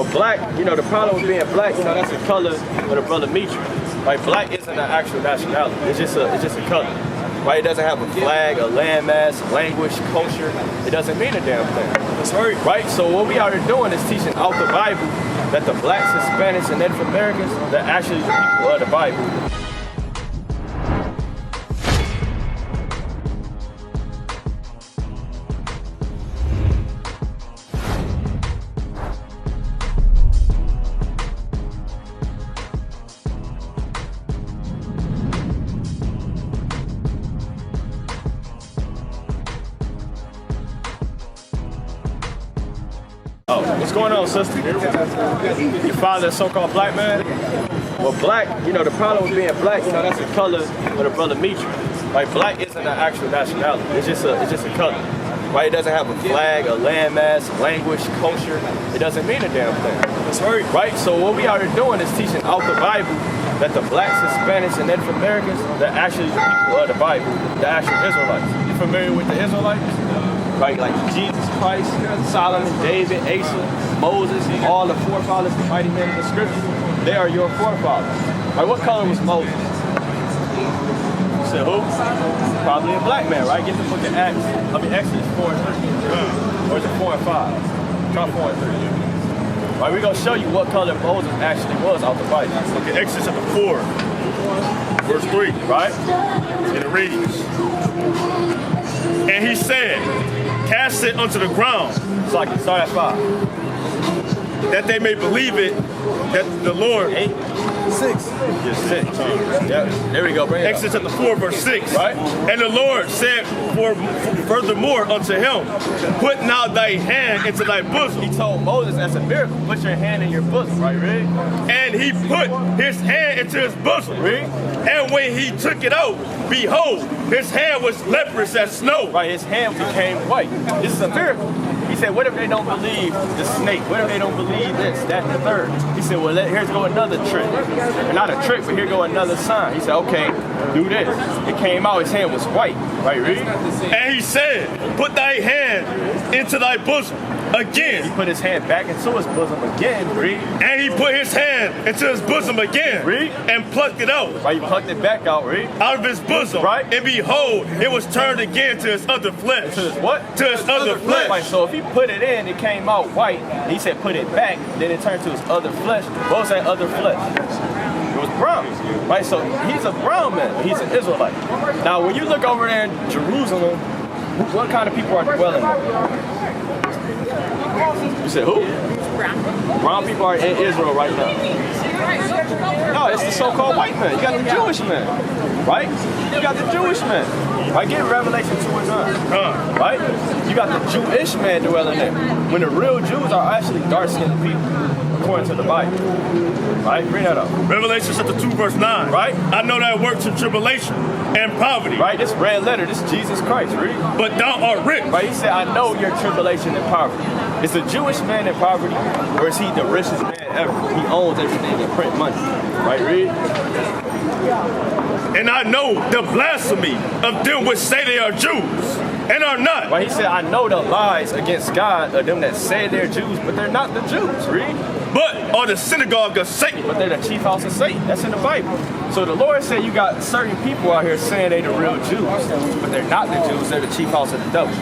But black, you know, the problem with being black, you know, that's the color of the brother meet you. Like, black isn't an actual nationality. It's just a color. Right? It doesn't have a flag, a landmass, language, culture. It doesn't mean a damn thing. That's right. Right? So what we are doing is teaching out the Bible that the blacks, Hispanics, and Native Americans, they're actually the people of the Bible. Oh, what's going on, sister? Your father a so-called black man? Well, black, you know, the problem with being black, you know, that's the color of the brother meet you. Like, black isn't an actual nationality. It's just a color. Right? It doesn't have a flag, a landmass, language, culture. It doesn't mean a damn thing. That's right. Right? So what we are doing is teaching out the Bible that the blacks, Hispanics, and Native Americans, they're actually the people of the Bible, the actual Israelites. You familiar with the Israelites? Right, like Jesus Christ, Solomon, David, Asa, Moses, all the forefathers, the mighty men of the scriptures, they are your forefathers. Right, what color was Moses? You said who? Probably a black man, right? Get the book of Acts, Exodus 4 and 3. Or is it 4 and 5? Try 4 and 3. Right, we're going to show you what color Moses actually was out the Bible. Okay, Exodus chapter 4, verse 3, right? And it reads, and he said, cast it unto the ground. So I can start at 5. That they may believe it, that the Lord. 8, 6. Just 6. Yeah, there we go. Bring it Exodus chapter 4, verse 6. Right. And the Lord said furthermore unto him, put now thy hand into thy bosom. He told Moses as a miracle, put your hand in your bosom, right, Rick? And he put his hand into his bosom. Rick? And when he took it out, behold, his hand was leprous as snow. Right, his hand became white. This is a miracle. He said, what if they don't believe the snake? What if they don't believe this, that, and the third? He said, well, here's go another trick. And not a trick, but here go another sign. He said, okay, do this. It came out, his hand was white. Right, read? And he said, put thy hand into thy bosom again. He put his hand back into his bosom again, read. And he put his hand into his bosom again, read. And plucked it out. Right, he plucked it back out, read. Out of his bosom. Right. And behold, it was turned again to his other flesh. To his what? To his other flesh. Right, so if he put it in, it came out white. He said put it back, then it turned to his other flesh. What was that other flesh? It was brown. Right, so he's a brown man. He's an Israelite. Now, when you look over there in Jerusalem, what kind of people are dwelling there? You said who? Brown people are in Israel right now. No, it's the so-called white man. You got the Jewish man, right? You got the Jewish man. Right, get Revelation 2 and 9. Right? You got the Jewish man dwelling there. When the real Jews are actually dark-skinned people, according to the Bible. Right? Bring that up. Revelation chapter 2, verse 9. Right? I know thy works in tribulation and poverty. Right? This red letter, this is Jesus Christ, read. But thou art rich. Right? He said, I know your tribulation and poverty. Is the Jewish man in poverty, or is he the richest man ever? He owns everything and print money. Right, read? And I know the blasphemy of them which say they are Jews and are not. Right, he said, I know the lies against God of them that say they're Jews, but they're not the Jews, read? But are the synagogue of Satan. But they're the chief house of Satan. That's in the Bible. So the Lord said you got certain people out here saying they're the real Jews, but they're not the Jews, they're the chief house of the devil.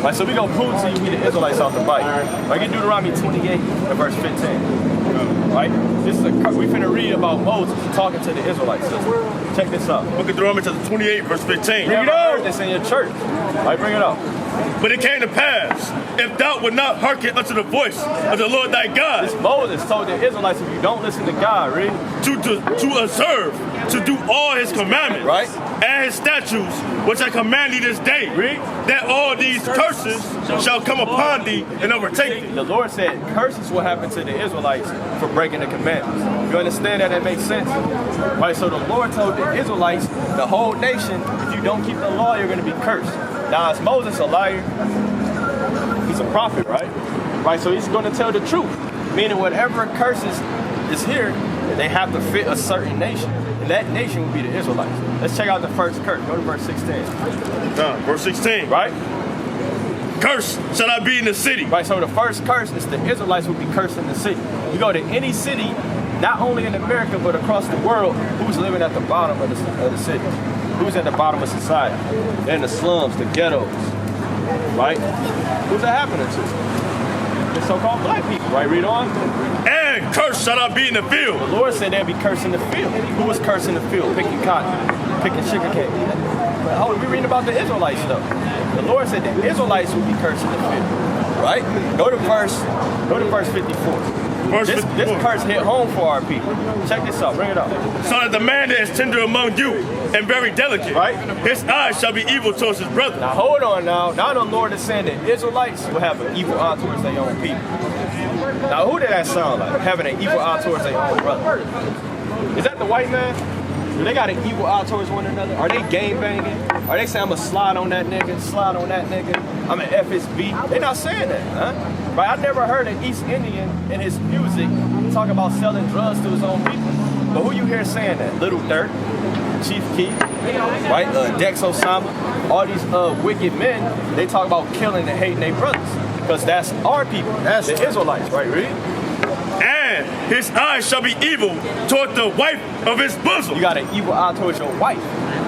Right, so we're going to prove to you we the Israelites out the Bible. Right, get Deuteronomy 28 and verse 15. Right? This is we finna read about Moses talking to the Israelites. Check this out. Book of Deuteronomy chapter 28, verse 15. You never heard this in your church. Right, bring it up. But it came to pass, if thou would not hearken unto the voice of the Lord thy God. This Moses told the Israelites, if you don't listen to God, read. To observe, to do all his commandments. Right. And his statutes, which I command thee this day. Read. That all these curses shall come upon thee and overtake thee. The Lord said curses will happen to the Israelites for breaking the commandments. You understand that? That makes sense? Right, so the Lord told the Israelites, the whole nation, if you don't keep the law, you're going to be cursed. Now, is Moses a liar? He's a prophet, right? Right, so he's going to tell the truth. Meaning whatever curses is here, they have to fit a certain nation. And that nation would be the Israelites. Let's check out the first curse. Go to verse 16. Verse 16. Right? curse shall not be in the city. Right, so the first curse is the Israelites will be cursed in the city. You go to any city, not only in America, but across the world, who's living at the bottom of the city? Who's at the bottom of society? They're in the slums, the ghettos, right? Who's that happening to? The so-called black people, right? Read on. And curse shall not be in the field. The Lord said they'll be cursed in the field. Who was cursed in the field? Picking cotton, picking sugar cane. But oh, we're reading about the Israelites though. The Lord said the Israelites will be cursed in the field, right? Go to verse 54. This curse hit home for our people. Check this out, bring it up. So that the man that is tender among you and very delicate, right? His eyes shall be evil towards his brother. Now hold on now. Now the Lord is saying that Israelites will have an evil eye towards their own people. Now who did that sound like? Having an evil eye towards their own brother. Is that the white man? Do they got an evil eye towards one another? Are they gang banging? Are they saying I'm gonna slide on that nigga, slide on that nigga? I'm an FSB. They're not saying that, huh? Right? I never heard an East Indian in his music talk about selling drugs to his own people. But who you hear saying that? Little Dirt, Chief Keef, right? Dex Osama, all these wicked men, they talk about killing and hating their brothers. Because that's our people. That's the Israelites, right? Read. And his eyes shall be evil toward the wife of his bosom. You got an evil eye towards your wife.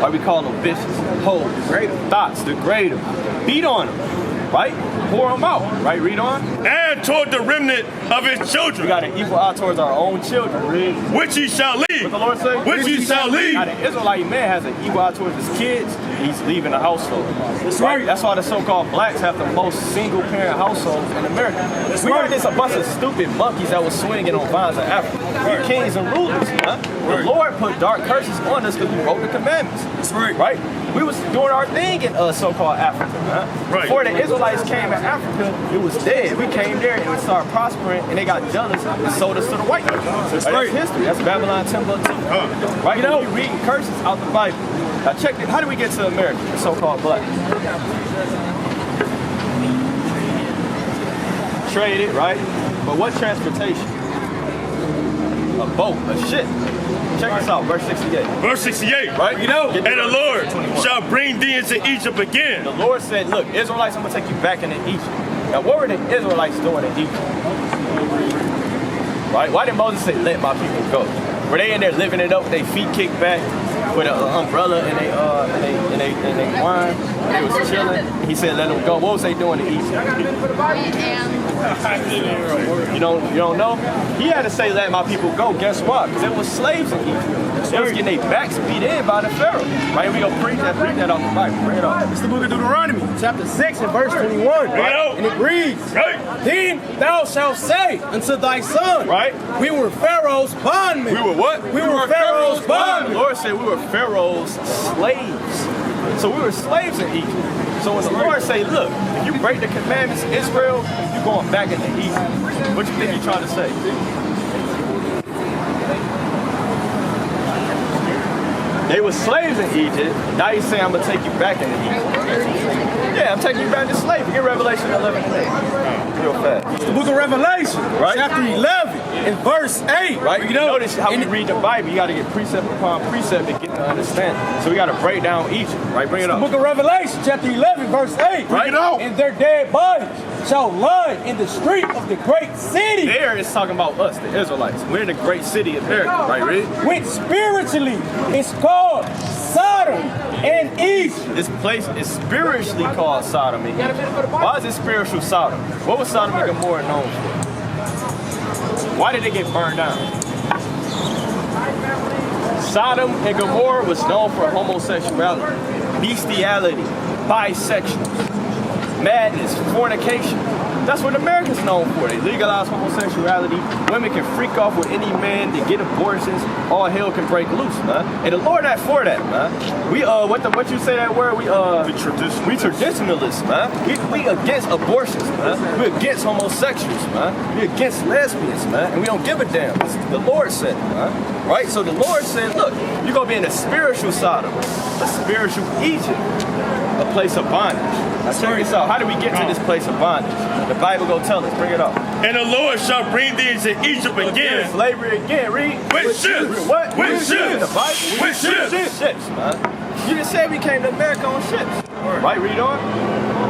Why we call them bitches, hoes, degrade them, thoughts, degrade them, beat on them, right? Pour them out, right? Read on. And toward the remnant of his children. We got an evil eye towards our own children. Read. Which he shall leave. What the Lord say? Which he shall leave. Now the Israelite man has an evil eye towards his kids. He's leaving the household. That's right. That's why the so-called blacks have the most single-parent households in America. We heard this a bunch of stupid monkeys that was swinging on vines in Africa. We're kings and rulers. Huh? The Lord put dark curses on us because we broke the commandments. That's right. We was doing our thing in so-called Africa. Huh? Before the Israelites came to Africa, it was dead. We came there and we started prospering, and they got jealous and sold us to the white people. That's history. That's Babylon, Timbuktu. Right? You know, we reading curses out the Bible. Now check it. How do we get to America, the so-called black? Traded, right? But what transportation? A boat, a ship. Check this out, verse 68. Verse 68. Right? You know, and the Lord shall bring thee into Egypt again. The Lord said, look, Israelites, I'm going to take you back into Egypt. Now, what were the Israelites doing in Egypt? Right? Why did Moses say, let my people go? Were they in there living it up with their feet kicked back, with an umbrella and they wine? They was chilling. He said, let them go. What was they doing in Egypt? You don't know? He had to say, let my people go. Guess what? Because they were slaves in Egypt. They was getting their backs beat in by the Pharaoh. Right? We gonna preach that off the Bible. Bring it up. It's the book of Deuteronomy, chapter 6 and verse 21. Right? And it reads, Then thou shalt say unto thy son, we were Pharaoh's bondmen. We were what? We were Pharaoh's bondmen. The Lord said we were Pharaoh's slaves. So we were slaves in Egypt. So when the Lord say, look, if you break the commandments of Israel, you're going back into Egypt. What you think he's trying to say? They were slaves in Egypt. Now he's saying, I'm going to take you back into Egypt. Yeah, I'm taking you back to slavery. Get Revelation 11 and 8. Real fast. It's the book of Revelation, chapter 11 and verse 8. Right? You notice how we read the Bible. You got to get precept upon precept to get to understand. So we got to break down Egypt. Right? Bring it up. The book of Revelation, chapter 11, verse 8. Bring it out. And their dead bodies shall lie in the street of the great city. There it's talking about us, the Israelites. We're in the great city of America, right, Reed? Which spiritually is called Sodom and Egypt. This place is spiritually called Sodom and Egypt. Why is it spiritual Sodom? What was Sodom and Gomorrah known for? Why did they get burned down? Sodom and Gomorrah was known for homosexuality, bestiality, bisexual, madness, fornication. That's what America's known for. They legalize homosexuality. Women can freak off with any man. They get abortions. All hell can break loose, man. And the Lord not for that, man. We what you say that word? We traditionalists, man. We against abortions, man. We against homosexuals, man. We against lesbians, man. And we don't give a damn. The Lord said, man. Right? So the Lord said, look, you're gonna be in a spiritual Sodom, a spiritual Egypt, a place of bondage. Now check this out. How do we get to this place of bondage? The Bible go tell us. Bring it up. And the Lord shall bring thee into Egypt again. Slavery again. Read. With ships. What? With ships. The Bible. With ships. Ships, man. You just said we came to America on ships. Right? Read on.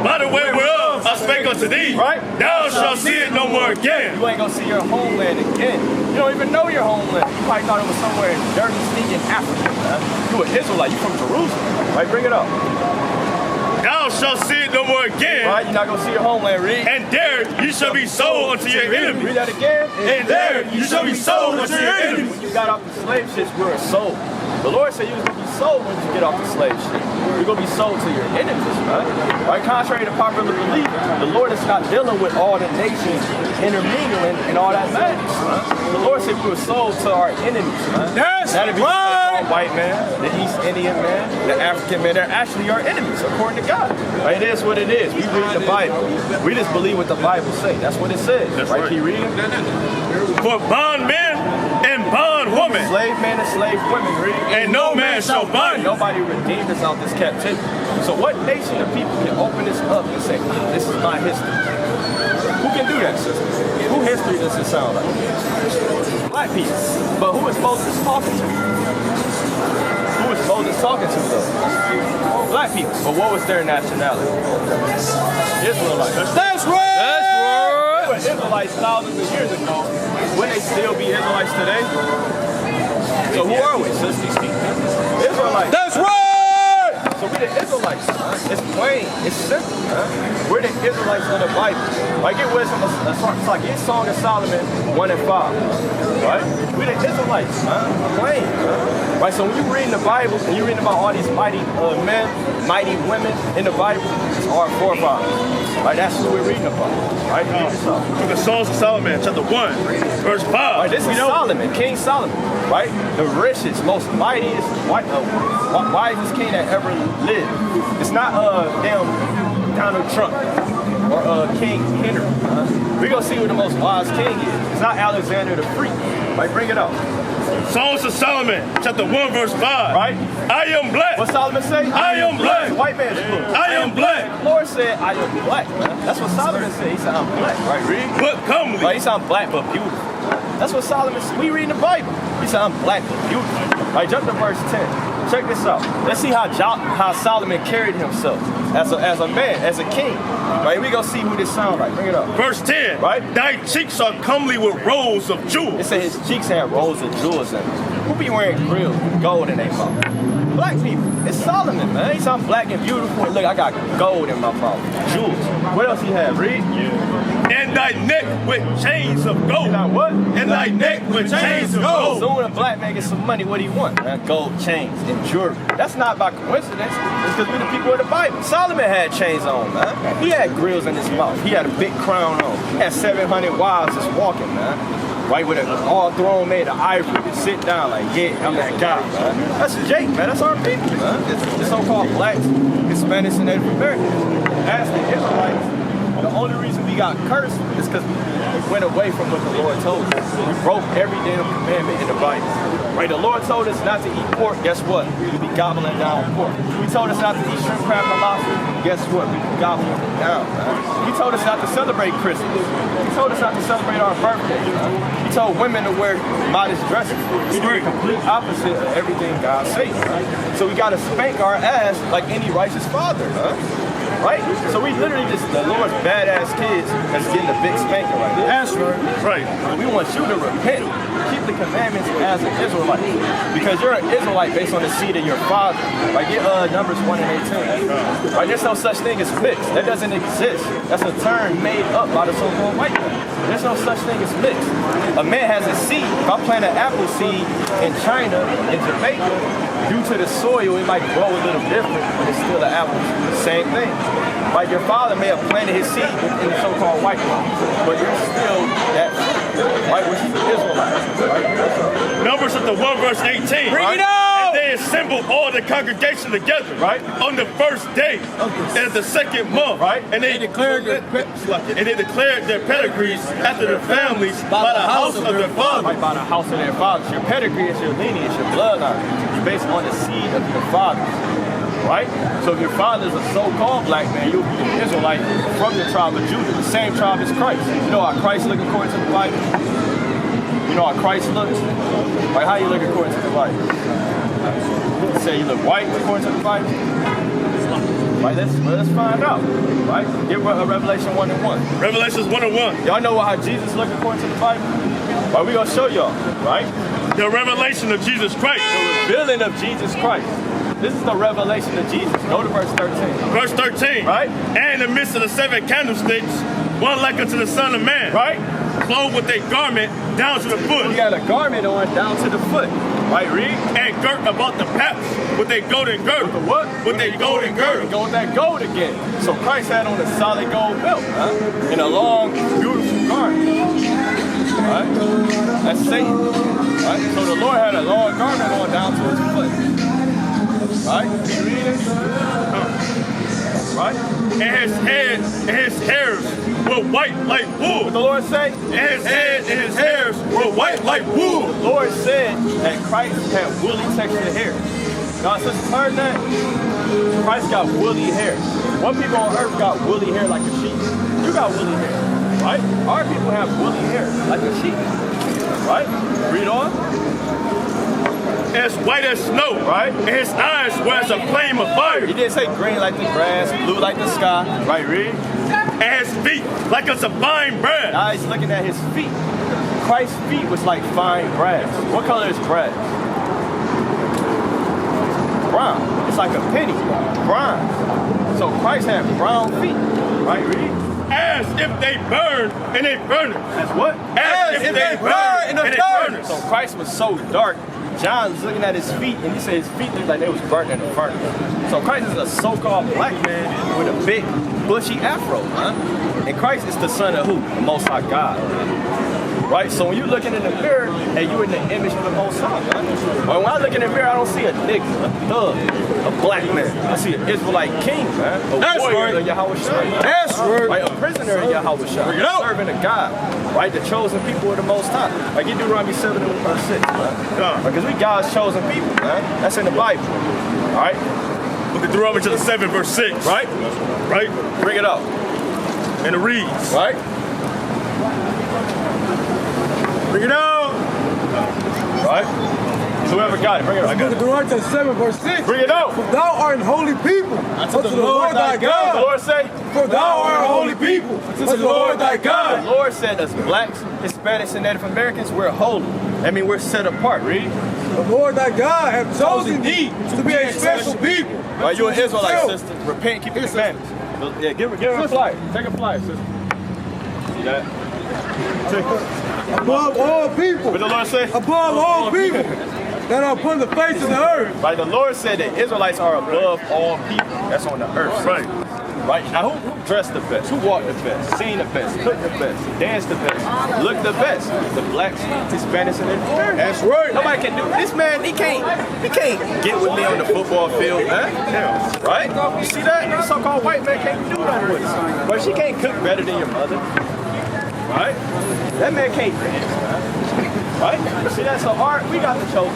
By the way whereof I spake unto thee, right? Thou shalt see it no more again. You ain't gonna see your homeland again. You don't even know your homeland. You probably thought it was somewhere in dirty, stinking Africa, man. You an Israelite, you from Jerusalem. Right, bring it up. Thou shalt see it no more again. Right, you're not gonna see your homeland, read. And there you shall be sold unto your enemies. Read that again. And there you shall be sold unto your enemies. When you got off the slave ships, we were sold. The Lord said you was going to be sold when you get off the slave ship. You're going to be sold to your enemies, right? Right? Contrary to popular belief, the Lord is not dealing with all the nations intermingling and all that madness, right? The Lord said we were sold to our enemies, right? That'd be the white man, the East Indian man, the African man. They're actually our enemies, according to God. Right? It is what it is. We read the Bible. We just believe what the Bible says. That's what it says. That's right? Right. Keep reading. For bondmen and bondwomen, Slave men and slave women, read. and no man shall bind you. Nobody redeemed us out this captivity. So what nation of people can open this up and say, this is my history? Who can do that, sister? Who history does it sound like? Black people. But who is Moses talking to? Who is Moses talking to, though? Black people. But what was their nationality? Israelites. That's right. They were Israelites thousands of years ago. Would they still be Israelites today? So who are we, sisters? Israelites. That's right. So we're the Israelites. It's plain. It's simple. We're the Israelites of the Bible. Like it was it's like in Song of Solomon 1 and 5. Right? We're the Israelites. Plain. Right? So when you're reading the Bible and you're reading about all these mighty men, mighty women in the Bible, it's our forefathers. Right? That's who we're reading about. Right? From the Songs of Solomon, chapter 1, verse 5. Right, this is Solomon, King Solomon, right? The richest, most mightiest, wisest king that ever lived. It's not damn Donald Trump or King Henry. We're gonna see who the most wise king is. It's not Alexander the Free. Right, bring it up. Songs of Solomon, chapter 1, verse 5. Right? I am black. What Solomon say? I am black. White man's book. I am black. The Lord said, I am black, man. That's what Solomon said. He said, I'm black. Right, read? But comely. Right, he said, I'm black but beautiful. That's what Solomon said. We read in the Bible. He said, I'm black but beautiful. Right, jump to verse 10. Check this out. Let's see how Solomon carried himself as a man, as a king. Right, we gonna see who this sound like. Bring it up. Verse 10. Right? Thy cheeks are comely with rows of jewels. It said his cheeks had rows of jewels in them. Who be wearing grills with gold in their mouth? Black people. It's Solomon, man. He said, I'm black and beautiful. And look, I got gold in my mouth. Jewels. What else he had? Read. And thy neck with chains of gold. Now what? And thy neck with chains of gold. So when a black man gets some money, what do he want? Gold chains and jewelry. That's not by coincidence. It's because we're the people of the Bible. Solomon had chains on, man. He had grills in his mouth. He had a big crown on. He had 700 wives just walking, man. Right, with an all throne made of ivory to sit down like, yeah, I'm that guy, man. That's Jake, man. That's our people, man. The so-called blacks, Hispanics, and Native Americans. As the Israelites, the only reason we got cursed is because we went away from what the Lord told us. We broke every damn commandment in the Bible. Right, the Lord told us not to eat pork. Guess what? We'll be gobbling down pork. He told us not to eat shrimp, crab, and lobster. Guess what? We'll be gobbling it down, man. He told us not to celebrate Christmas. He told us not to celebrate our birthday, man. He told women to wear modest dresses. We do the complete opposite of everything God says, right? So we gotta spank our ass like any righteous father, huh? Right? So we literally just, the Lord's badass kids that's getting a big spanking right now. That's right. Right. We want you to repent. Keep the commandments as an Israelite. Because you're an Israelite based on the seed of your father. Like get Numbers 1 and 18. Right? There's no such thing as mixed. That doesn't exist. That's a term made up by the so-called white man. There's no such thing as mixed. A man has a seed. If I plant an apple seed in China, in Jamaica, due to the soil, it might grow a little different, but it's still an apple. Same thing. Like your father may have planted his seed in the so-called white man, but you're still that fruit, right? Which is the Israelites. Right? Numbers chapter 1, verse 18. Bring it out! And they assembled all the congregation together. Right. On the first day. And the second month. Right. And they declared their pedigrees after their families by the house of their fathers. Right, by the house of their fathers. Your pedigree is your lineage, your bloodline. It's based on the seed of your fathers. Right? So if your father is a so-called black man, you'll be an Israelite from the tribe of Judah, the same tribe as Christ. You know how Christ look according to the Bible? You know how Christ looks? Like how you look according to the Bible? You say you look white according to the Bible? Right, let's find out. Right? Get Revelation 1:1. Revelations 1:1. Y'all know how Jesus looked according to the Bible? Right, we gonna show y'all, right? The revelation of Jesus Christ. The revealing of Jesus Christ. This is the revelation of Jesus. Go to verse 13. Verse 13. Right? And in the midst of the 7 candlesticks, one like unto the Son of Man. Right? Clothed with a garment down to the foot. You got a garment on down to the foot. Right, read? And girt about the paps with a golden girdle. With the what? With a golden girdle. Go with that gold again. So Christ had on a solid gold belt, huh? In a long, beautiful garment. Right? That's Satan. Right? So the Lord had a long garment on down to his foot. Right? Keep reading. Right? And his hairs were white like wool. What the Lord say? And his head and his hairs were white like wool. The Lord said that Christ had woolly textured hair. Y'all sisters heard that? Christ got woolly hair. What people on earth got woolly hair like a sheep? You got woolly hair, right? Our people have woolly hair like a sheep, right? Read on. As white as snow, right? And his eyes were as a flame of fire. He didn't say green like the grass, blue like the sky, right? Read. And his feet like unto fine brass. Now he's looking at his feet. Christ's feet was like fine brass. What color is brass? Brown. It's like a penny. Brown. So Christ had brown feet, right? Read. As if they burned in a furnace. As what? As if they burned in a furnace. So Christ was so dark. John was looking at his feet, and he said his feet looked like they was burnt in a furnace. So Christ is a so-called black man with a big, bushy afro, huh? And Christ is the son of who? The Most High God. Right? So when you're looking in the mirror, and you're in the image of the Most High, huh? When I look in the mirror, I don't see a nigga, a thug, a black man. I see an Israelite king, man. A warrior of Yahweh Shai. That's right. Right? A prisoner of Yahweh Shai. Serving a God. Right? The chosen people of the Most High. Like in Deuteronomy 7 and verse 6, man. Because we God's chosen people, man. That's in the Bible. All right? Look at Deuteronomy chapter 7, verse 6. Right? Right? Bring it up. And it reads. Right? Bring it out. Right? Whoever got it, bring it up. Look at Deuteronomy 7, verse 6. Bring it out. For thou art an holy people unto the Lord thy The God. Lord say, For thou art a holy people unto the Lord thy the God. Lord said us blacks, Hispanics, and Native Americans, we're holy. I mean, we're set apart. Read. The Lord thy God hath chosen thee to be a special people. Right, you an Israelite, sister. Repent, keep the commandments. Yeah, give her a flyer. Take a flyer, sister. See that? Above all people. What the Lord say? Above all people that are upon the face of the earth. Right, the Lord said that Israelites are above all people. That's on the earth. Right. Right, now who dressed the best? Who walked the best? Seen the best? Cooked the best? Danced the best? Looked the best? The blacks, Hispanics, and Americans. That's right. Nobody can do this, man. He can't get with me on the football field, man. Yeah. Right? You see that? The so-called white man can't do that with us. But she can't cook better than your mother. Right? That man can't dance, man. Right? You see that? So we got the chosen.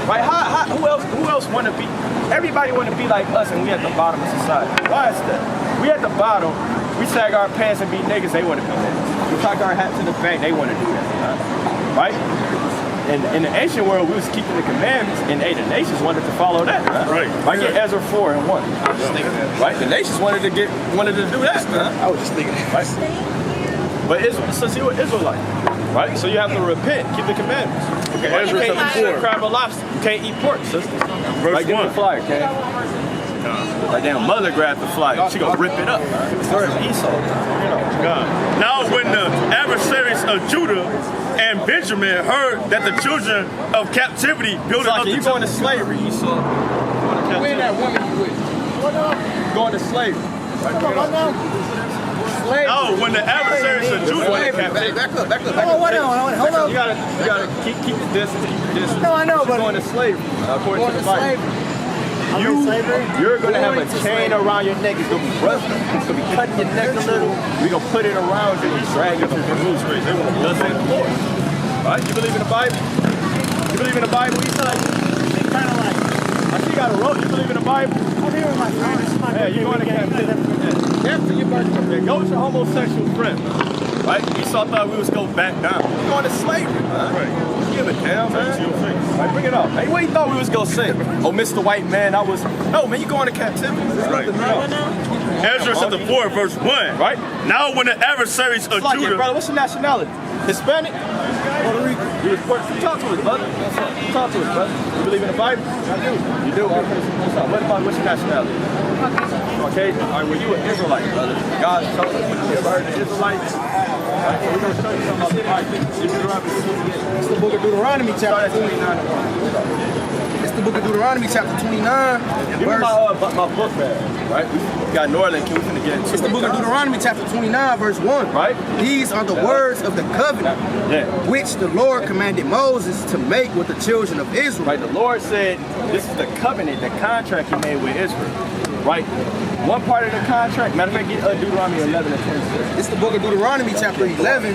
Right? Who else want to be? Everybody want to be like us, and we at the bottom of society. Why is that? We at the bottom, we sag our pants and be niggas, they want to be niggas. We cock our hat to the back, they want to do that. Right? In the ancient world, we was keeping the commandments, and the nations wanted to follow that. Right. Like in Ezra 4 and 1. I was just thinking that. Right? The nations wanted to do that. I was just thinking that. Right? But since you were Israelite, right? So you have to repent, keep the commandments. Okay, Right? You Ezra can't chapter eat 4. crab or lobster. You can't eat pork, sister. Verse Like, give me 1. the flyer, okay? Like damn mother grabbed the flyer. She gonna rip it up. Esau. You know. God. Now when the adversaries of Judah and Benjamin heard that the children of captivity built up Like, the you going to slavery, Esau. When that woman you with? Going to slavery. Oh, when the adversaries of Judah Back up. Hold on. You gotta keep the distance. No, I know, You're but- going to slavery, according to the Bible. Slavery? You're gonna have a chain around your neck. It's gonna be rusty. It's gonna be cutting your neck a little. We're gonna put it around you and drag you to Jerusalem. Thus saith the Lord. Right? You believe in the Bible? You believe in the Bible? He's like, Kind of like, I see you got a rope. You believe in the Bible? I'm here with my friends. Yeah, you're going to captivity. After your birthday. Go with your homosexual friend. Right? Esau thought we was going back down. We're going to slavery, huh? Right. Give a hell, man? Like, bring it up. Hey, what you thought we was gonna say? Oh, Mr. White Man, no, man, you going to captivity. Right. Ezra chapter 4, verse 1. Right? Now when the adversaries of Like Judah... it, brother, what's your nationality? Hispanic? Puerto Rican. You talk to us, brother. Talk to us, brother. You believe in the Bible? I do. You do? Okay. What's your nationality? Okay. All right, well, you an Israelite, brother. God told us. You ever heard of Israelites? Right, we're going to show you something about the Bible. It's the book of Deuteronomy, chapter 29. It's the book of Deuteronomy, chapter 29. Give me my book bag, right? We got Norland, we finna get into It's the book of Deuteronomy, chapter 29, verse 1. Right? These are the words of the covenant, which the Lord commanded Moses to make with the children of Israel. Right, the Lord said, this is the covenant, the contract he made with Israel. Right? One part of the contract, matter of fact, get Deuteronomy 11 and 26. It's the book of Deuteronomy, chapter 11,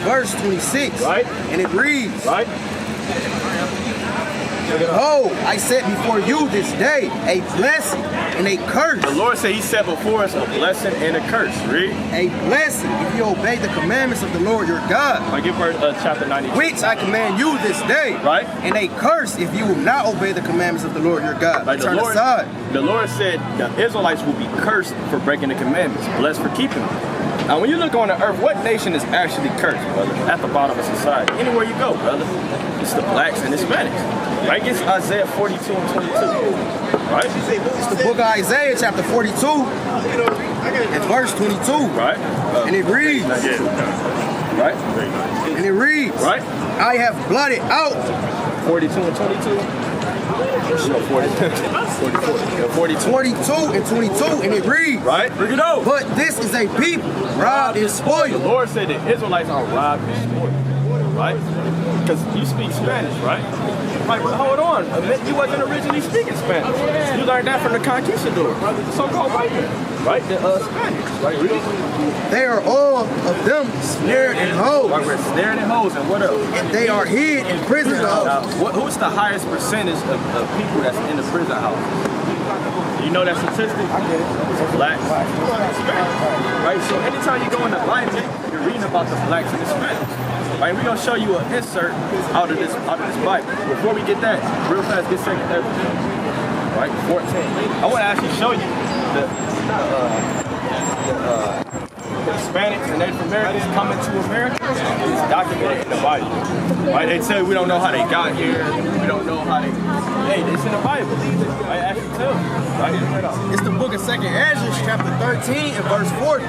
verse 26. Right? And it reads, right? Behold, I set before you this day a blessing and a curse. The Lord said he set before us a blessing and a curse. Read. A blessing if you obey the commandments of the Lord your God. I give her chapter 92. Which I command you this day. Right. And a curse if you will not obey the commandments of the Lord your God. Like turn aside. The Lord said the Israelites will be cursed for breaking the commandments, blessed for keeping them. Now, when you look on the earth, what nation is actually cursed, brother? At the bottom of society. Anywhere you go, brother. It's the blacks and Hispanics. Right? It's Isaiah 42 and 22. Right? It's the book of Isaiah, chapter 42, and verse 22. Right? And it reads. Right? And it reads. Right? I have blotted out. 42 and 22. No, 42 and 22, and it reads. Right? Bring it out. But this is a people robbed and spoiled. The Lord said the Israelites are robbed and spoiled. Right? Because you speak Spanish, right? Right, but hold on. You wasn't originally speaking Spanish. You learned that from the conquistador, the so-called white man, right? The Spanish, right? Really? They are all of them snared in holes. Right, we're snared in holes, and what else? And they are hid in prison houses. Who's the highest percentage of people that's in the prison house? You know that statistic? I get it. Blacks. Right, so anytime you go in the Bible, you're reading about the blacks and the Spanish. Right, we're gonna show you an insert out of this Bible. Before we get that, real fast, get 2 Ezra. Right, 14. I want to actually show you the Hispanics and Native Americans coming to America. It's documented in the Bible. Right, they say we don't know how they got here. We don't know how they. Hey, it's in the Bible. I actually tell you. Right, it's the book of 2 Ezra, chapter 13 and verse 40.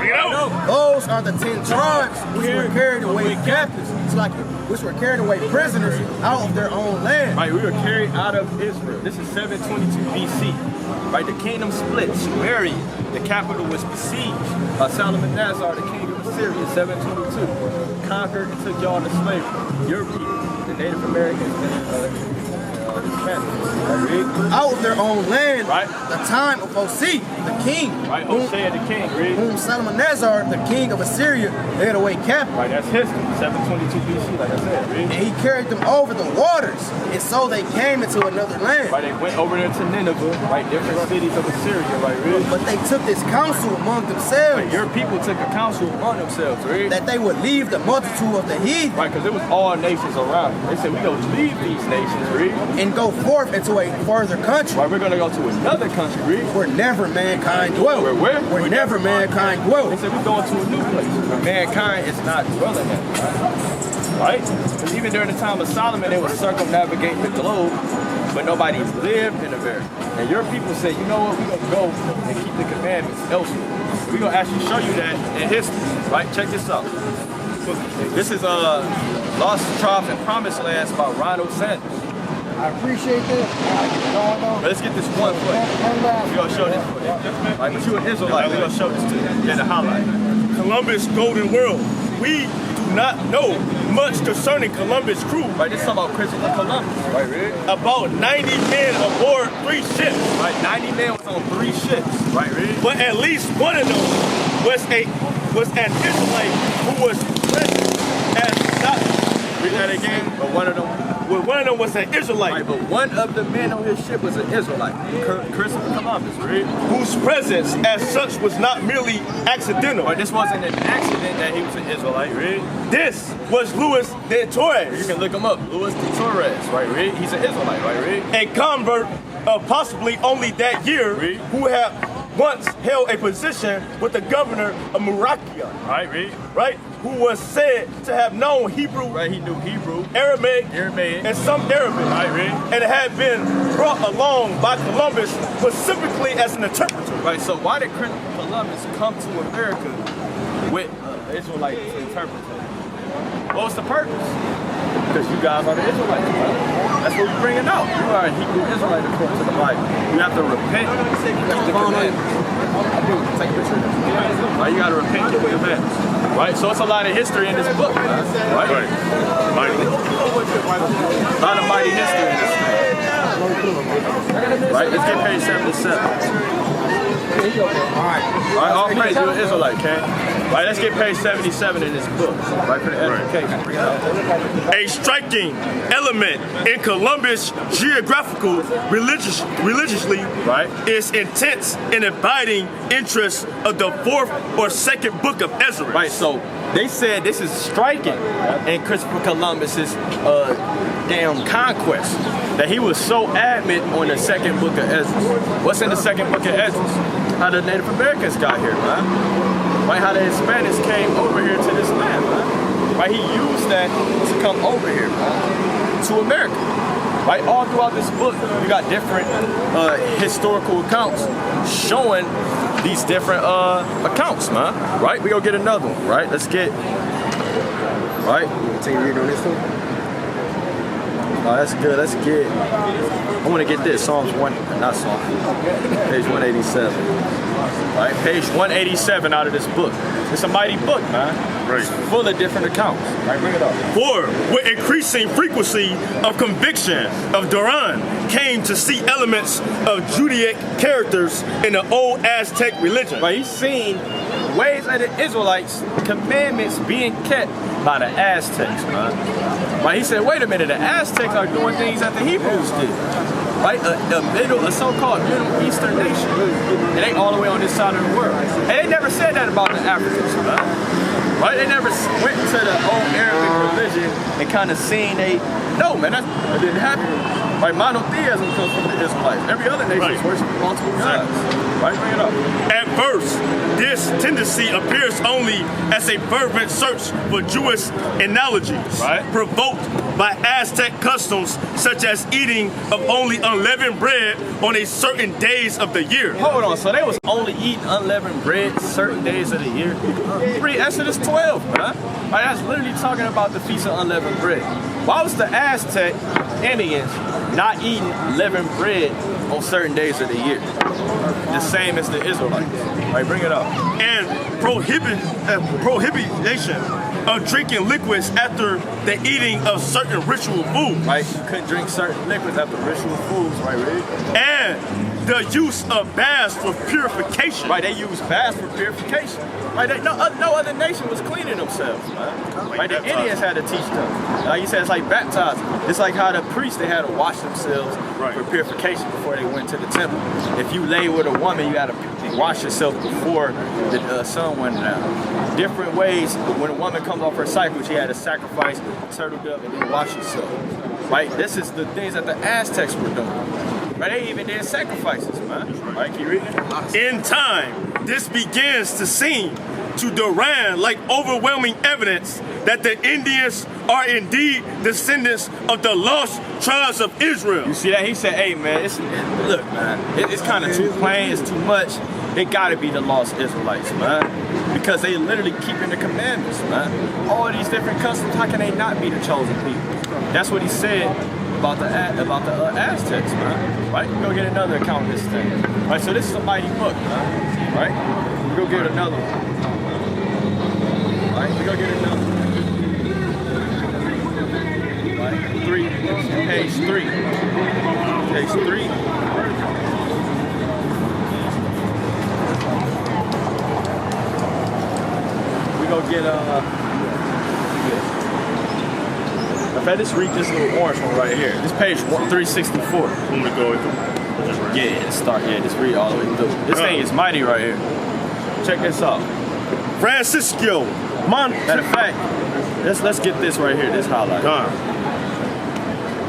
Those are the 10 tribes which were carried away captives. It's like which were carried away prisoners out of their own land. Right, we were carried out of Israel. This is 722 BC. Right, the kingdom split. Samaria, the capital, was besieged. Salmanazar, the king of Assyria, 722, conquered and took y'all to slavery. Your people, the Native Americans, out of their own land, right? The time of Hosea, the king, right? Hosea, the king, whom Salmanazar, the king of Assyria, led away captive. Right, that's history, 722 BC, like I said, read. And he carried them over the waters, and so they came into another land. Right, they went over there to Nineveh, right, different cities of Assyria, right, read. But they took this counsel among themselves. Right, your people took a counsel among themselves, read. That they would leave the multitude of the heathen. Right, because it was all nations around. They said, we gonna leave these nations, read. And go forth into a further country. Right, we're gonna go to another country, read. Where never mankind dwelt. Where? Where never mankind dwelt. They said we're going to a new place where mankind is not dwelling at. Right? Because even during the time of Solomon, they were circumnavigating the globe, but nobody lived in America. And your people said, you know what, we're gonna go and keep the commandments elsewhere. We're gonna actually show you that in history. Right? Check this out. This is Lost Trough and Promised Lands by Ronald Sanders. I appreciate this. Let's get this one foot. We're gonna show this foot. Like, but you an Israelite, we're gonna show this to you. Get a highlight. Columbus Golden World. We do not know much concerning Columbus' crew. Right, this is about Christopher Columbus. Right, really? About 90 men aboard 3 ships. Right, 90 men was on 3 ships. Right, really? But at least one of them was an Israelite who was present as not. Read that again, but one of them where one of them was an Israelite. Right, but one of the men on his ship was an Israelite, Christopher Columbus, right? Whose presence as such was not merely accidental. Or this wasn't an accident that he was an Israelite, right? This was Louis de Torres. You can look him up, Louis de Torres, right? He's an Israelite, right? A convert of possibly only that year, who had once held a position with the governor of Murakia, right? Who was said to have known Hebrew, right? He knew Hebrew, Aramaic, and some Arabic, and had been brought along by Columbus specifically as an interpreter. Right. So why did Columbus come to America with Israelite interpreter? What was the purpose? Because you guys are the Israelites, brother. That's what we're bringing out. You are a Hebrew Israelite according to the Bible. You have to repent. Take a picture. Right, you got to repent and keep the commandments. Right, so it's a lot of history in this book, man. Right? Mighty. A lot of mighty history in this thing. Right, let's get page 77. All praise to the Israelite, okay? All right, let's get page 77 in this book, right, for the edification. Bring it up. A striking element in Columbus' geographical religiously is intense and abiding interest of the fourth or second book of Ezra. Right, so they said this is striking in Christopher Columbus's damn conquest, that he was so adamant on the second book of Ezra. What's in the second book of Ezra? How the Native Americans got here, man. Right, how the Hispanics came over here to this land, man. Right, he used that to come over here, man, to America. Right, all throughout this book, you got different historical accounts showing these different accounts, man. Right, we gonna get another one. Right, let's get. Right, Take a read on this one. oh, that's good. Let's get. I want to get this Psalms 1, not Psalms. Page 187. Right, page 187 out of this book. It's a mighty book, man. Right. It's full of different accounts. Right, bring it up. For with increasing frequency of conviction of Duran came to see elements of Judaic characters in the old Aztec religion. Right, he's seen ways of the Israelites, commandments being kept by the Aztecs, man. Right, he said, wait a minute, the Aztecs are doing things that the Hebrews did. Right, a so-called Middle Eastern nation. And they all the way on this side of the world. And they never said that about the Africans, man. Right, they never went to the old Arabic religion and kind of seen no, man, that didn't happen. Right, monotheism comes from the Israelites. Every other nation is worshiping multiple gods. Right, bring it up. At first, this tendency appears only as a fervent search for Jewish analogies, provoked by Aztec customs such as eating of only unleavened bread on a certain days of the year. Hold on, so they was only eating unleavened bread certain days of the year? Read Exodus 12, man. Right, that's literally talking about the Feast of Unleavened Bread. Why was the Aztec Indians not eating leavened bread on certain days of the year? The same as the Israelites. Right, bring it up. And prohibition of drinking liquids after the eating of certain ritual foods. Right, you couldn't drink certain liquids after ritual foods, right, Reed? And the use of baths for purification. Right, they use baths for purification. Right, no other nation was cleaning themselves, man. Right, the Indians had to teach them. Like you said, it's like baptizing. It's like how the priests, they had to wash themselves for purification before they went to the temple. If you lay with a woman, you got to wash yourself before the sun went down. Different ways. When a woman comes off her cycle, she had to sacrifice turtle dove and then wash herself. Right, this is the things that the Aztecs were doing. Right, they even did sacrifices, man. Right, keep reading. In time, this begins to seem to Duran like overwhelming evidence that the Indians are indeed descendants of the lost tribes of Israel. You see that? He said, hey, man, look, man, it's kind of too plain, it's too much. It gotta be the lost Israelites, man. Because they literally keeping the commandments, man. All these different customs, how can they not be the chosen people? That's what he said about the Aztecs, man. Right? We're gonna get another account of this thing. Right, so this is a mighty book, man. Right? We're gonna get another one. Right, we're gonna get another one. Right, page 3. Page 3. We're gonna get fact, let's read this little orange one right here. This page 364. I'm gonna go with them. Yeah, start. Yeah, just read all the way through. This thing is mighty right here. Check this out. Francisco. Matter of fact, let's get this right here. This highlight.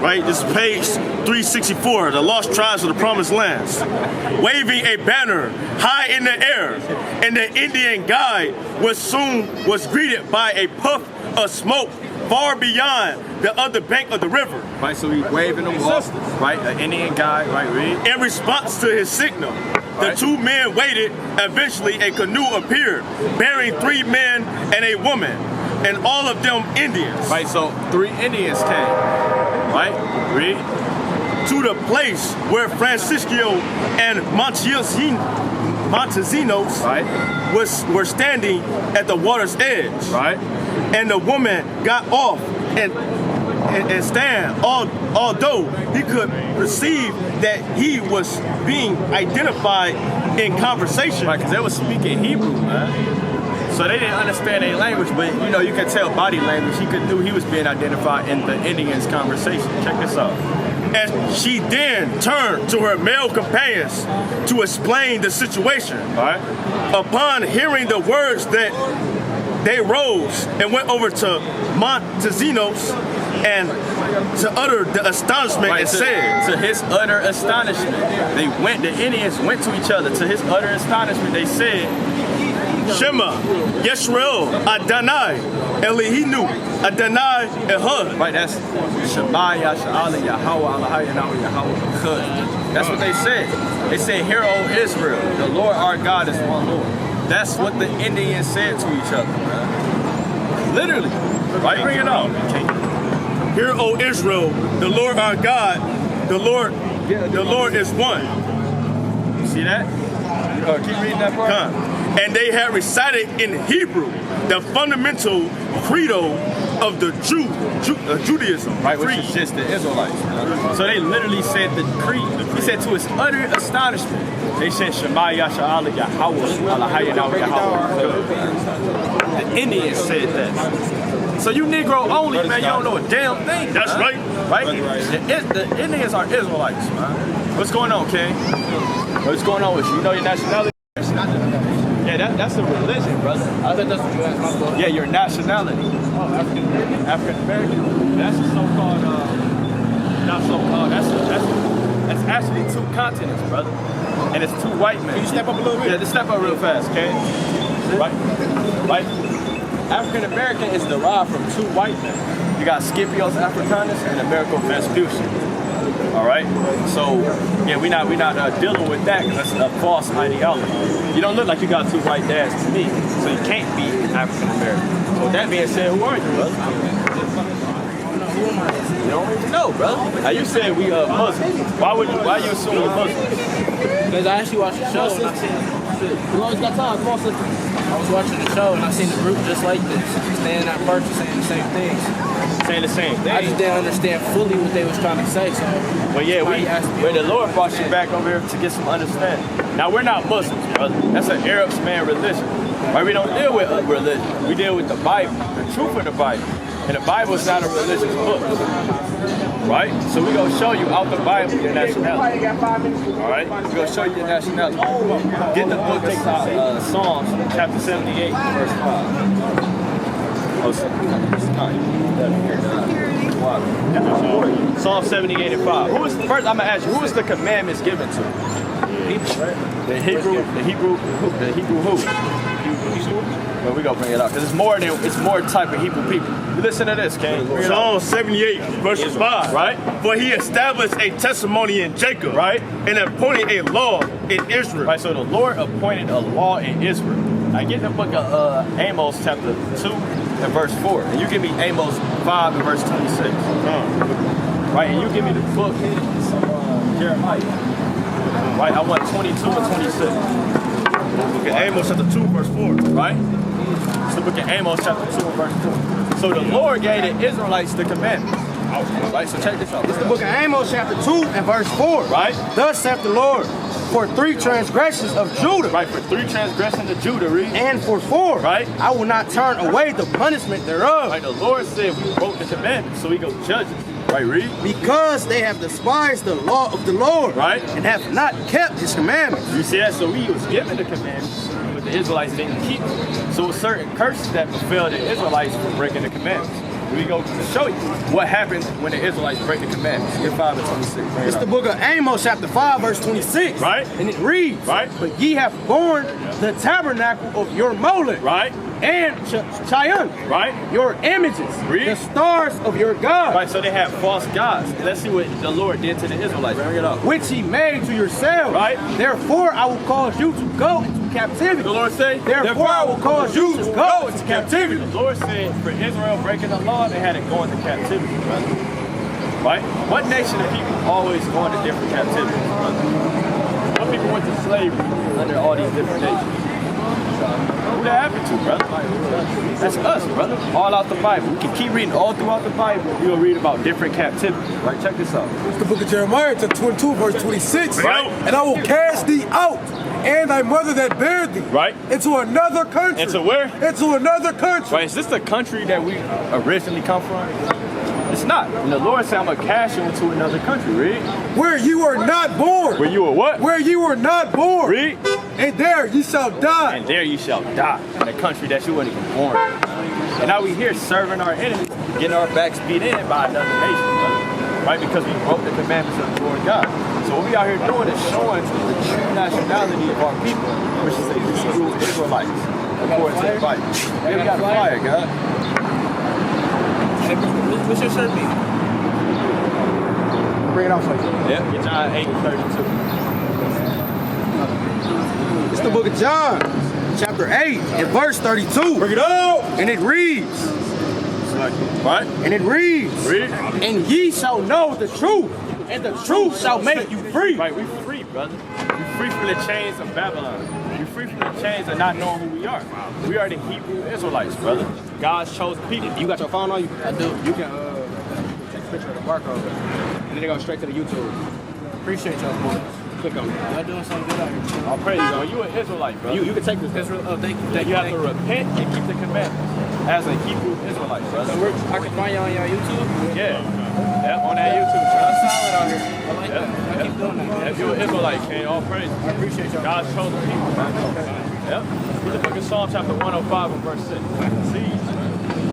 Right, this is page 364, the lost tribes of the promised lands. Waving a banner high in the air, and the Indian guide was greeted by a puff of smoke far beyond the other bank of the river. Right, so he's waving them off, right? An Indian guy, right, read. In response to his signal, the two men waited. Eventually, a canoe appeared, bearing 3 men and a woman, and all of them Indians. Right, so 3 Indians came, right? Read. To the place where Francisco and Montesinos were standing at the water's edge. Right. And the woman got off and stand, although he could perceive that he was being identified in conversation. Right, because they were speaking Hebrew, man. So they didn't understand their language, but you know, you could tell body language. He knew he was being identified in the Indians' conversation. Check this out. And she then turned to her male companions to explain the situation. Right. Upon hearing the words, that they rose and went over to Montesinos and to utter the astonishment and said, to his utter astonishment, the Indians went to each other. To his utter astonishment, they said, Shema, Yisrael, Adonai, Elohinu, Adonai, Ehud. Right, that's Shema, Yasha'ala, Yahweh, Yahweh. That's what they said. They said, hear, O Israel, the Lord our God is one Lord. That's what the Indians said to each other, man. Literally. Right, bring it on. Hear, O Israel, the Lord our God, the Lord is one. You see that? Keep reading that part. And they had recited in Hebrew the fundamental credo of the Judaism. Right, which is just the Israelites. So they literally said the creed. He said to his utter astonishment, they said Shema Yasha'ala Yahweh Yahweh. The Indians said that. So you Negro only, man, you don't know a damn thing. That's right. Right? The Indians are Israelites, man. What's going on, King? What's going on with you? You know your nationality? Yeah, that's a religion, brother. I thought that's what you asked my book. Yeah, your nationality. Oh, African American. African American. That's a so-called, not so-called. That's actually 2 continents, brother. And it's 2 white men. Can you step up a little bit? Yeah, just step up real fast, okay? Right. African American is derived from 2 white men. You got Scipios Africanus and Americo Vespucci. All right, so yeah, we're not dealing with that because that's a false ideology. You don't look like you got 2 white dads to me, so you can't be African American. So with that being said, who are you, brother? You don't even know, brother. Now you said we Muslims. Why you assume we're Muslims? Because I actually watched the show and I seen. You always got time. Come on, sister. I was watching the show and I seen the group just like this, standing at first and saying the same things. Saying the same thing. I just didn't understand fully what they was trying to say. So, well, yeah, when the Lord brought you back over here to get some understanding. Now we're not Muslims, brother. That's an Arab-man religion. Right? We don't deal with religion. We deal with the Bible, the truth of the Bible. And the Bible is not a religious book. Right? So we're gonna show you out the Bible your nationality. Alright? We're gonna show you your nationality. Get the book of Psalms, chapter 78, verse 5. Psalm 78 and 5. First, I'm gonna ask you, who is the commandments given to? The Hebrew who? Well, we gonna bring it out because it's more type of Hebrew people. You listen to this, King. Psalm 78, verse 5. Right? For he established a testimony in Jacob, right, and appointed a law in Israel. Right. So the Lord appointed a law in Israel. I get the book of Amos, chapter 2 and verse 4, and you give me Amos 5 and verse 26. Right, and you give me the book of Jeremiah. Right, I want 22 and 26. Look at Amos chapter 2, verse 4. Right? It's the book of Amos chapter 2 and verse 4. So the Lord gave the Israelites the commandments. Right, so check this out. It's the book of Amos chapter 2 and verse 4. Right? Thus saith the Lord, for 3 transgressions of Judah. Right, for 3 transgressions of Judah, read. And for 4, right? I will not turn away the punishment thereof. Right, the Lord said we broke the commandments, so he goes judge us. Right, read. Because they have despised the law of the Lord, right, and have not kept his commandments. You see that? So he was given the commandments, but the Israelites didn't keep them. So certain curses that befell the Israelites for breaking the commandments. We go to show you what happens when the Israelites break the commandments. Get 5 and 26. It's the book of Amos, chapter 5, verse 26. Right. And it reads, right, but ye have borne the tabernacle of your Molech. Right. And Chion, right, your images, read. The stars of your God. Right, so they have false gods. Let's see what the Lord did to the Israelites. Bring it up. Which he made to yourselves. Right. Therefore I will cause you to go into captivity. The Lord said, therefore I will cause you to go into captivity. The Lord said, for Israel breaking the law, they had to go into captivity, brother. Right? What nation of people always going to different captivities, brother? What people went to slavery under all these different nations? Who that happened to, brother? That's us, brother. All out the Bible. We can keep reading all throughout the Bible. We'll read about different captivities. Right? Check this out. It's the book of Jeremiah, chapter 22, verse 26. Right. And I will cast thee out, and thy mother that bare thee, right, into another country. Into where? Into another country. Right. Is this the country that we originally come from? It's not. And the Lord said, I'm going to cast you into another country. Read. Where you were not born. Where you were what? Where you were not born. Read. And there you shall die. And there you shall die. In a country that you weren't even born in. And now we here serving our enemies, getting our backs beat in by another nation, brother. Right? Because we broke the commandments of the Lord God. So what we out here doing is showing the true nationality of our people, which is the Hebrew Israelites, according to the Bible. Yeah, we got a fire, God. What's your shirt mean? Bring it out for you. Yeah, John 8:32. It's the book of John, chapter 8, and verse 32. Bring it out! And it reads, right? And it reads, read. And ye shall know the truth, and the truth shall make you free. Right, we free, brother. We free from the chains of Babylon. We free from the chains of not knowing who we are. We are the Hebrew Israelites, brother. God's chosen people. You got your phone on you? I do. You can take a picture of the barcode, and then it goes straight to the YouTube. Appreciate y'all, boys. Click on it. Y'all doing something good out here. All praise God. You an Israelite, brother. You can take this. Israel, oh, thank you. You have to repent and keep the commandments as a Hebrew Israelite, brother. So I can find y'all on your YouTube? Yeah. Yep, on that YouTube channel. I'm solid out here. I like that. I keep doing that. If you're an Israelite, King, all praise. I appreciate y'all. God's chosen people, man. Yep. Read the book of Psalm chapter 105 and verse 6. See.